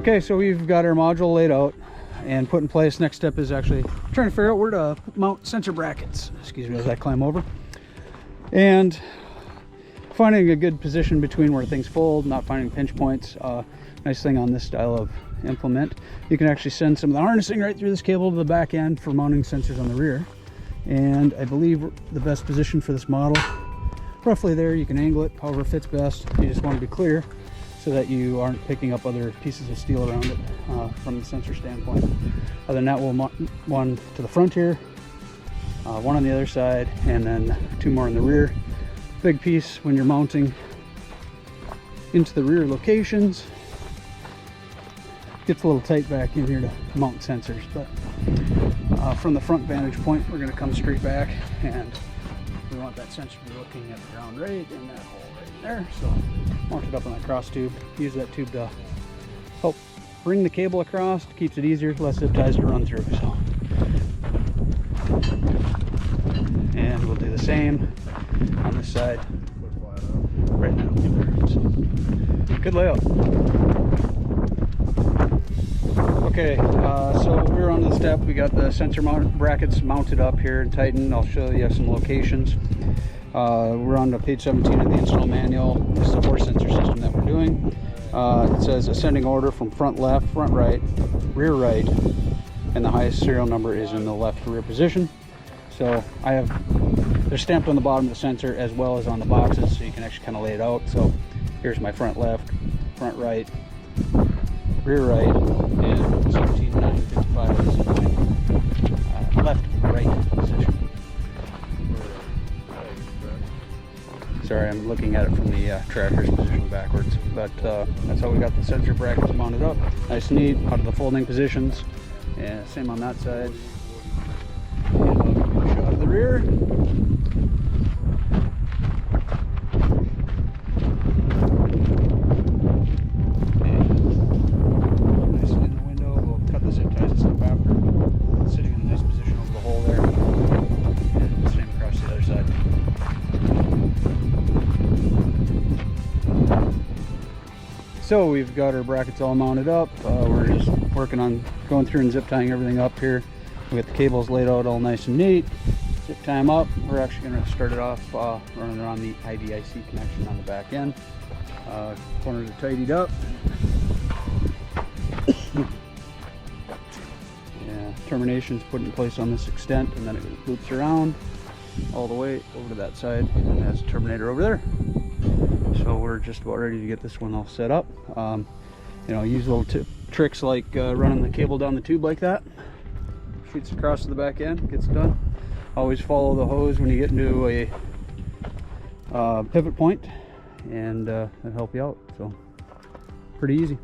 Okay, so we've got our module laid out and put in place. Next step is actually trying to figure out where to mount sensor brackets. Excuse me as I climb over. And finding a good position between where things fold, not finding pinch points. Nice thing on this style of implement, you can actually send some of the harnessing right through this cable to the back end for mounting sensors on the rear. And I believe the best position for this model, roughly there. You can angle it however fits best. You just want to be clear so that you aren't picking up other pieces of steel around it from the sensor standpoint. Other than that, we'll mount one to the front here, one on the other side, and then two more in the rear. Big piece when you're mounting into the rear locations. Gets a little tight back in here to mount sensors, but from the front vantage point, we're going to come straight back, and we want that sensor to be looking at the ground right in that hole right there. So mount it up on that cross tube. Use that tube to help bring the cable across. It keeps it easier, less zip ties to run through. So, and we'll do the same on this side right now. So, good layout. Okay, so we're on the step. We got the sensor brackets mounted up here and tightened. I'll show you some locations. We're on to page 17 of the install manual. This is the 4-sensor system that we're doing. It says ascending order from front left, front right, rear right, and the highest serial number is in the left rear position. So they're stamped on the bottom of the sensor as well as on the boxes, so you can actually kind of lay it out. So here's my front left, front right, rear right, and 17,955 is my left right position. Sorry, I'm looking at it from the tractor's position backwards, but that's how we got the sensor brackets mounted up. Nice and neat, out of the folding positions, and same on that side. And I'll give you a shot of the rear. So we've got our brackets all mounted up. We're just working on going through and zip tying everything up here. We got the cables laid out all nice and neat. Zip tie them up. We're actually going to start it off running around the IDIC connection on the back end. Corners are tidied up. Yeah, terminations put in place on this extent, and then it loops around all the way over to that side and has a terminator over there. So we're just about ready to get this one all set up. You know, use little tricks like running the cable down the tube like that. Shoots across to the back end, gets done. Always follow the hose when you get into a pivot point, and that'll help you out. So pretty easy.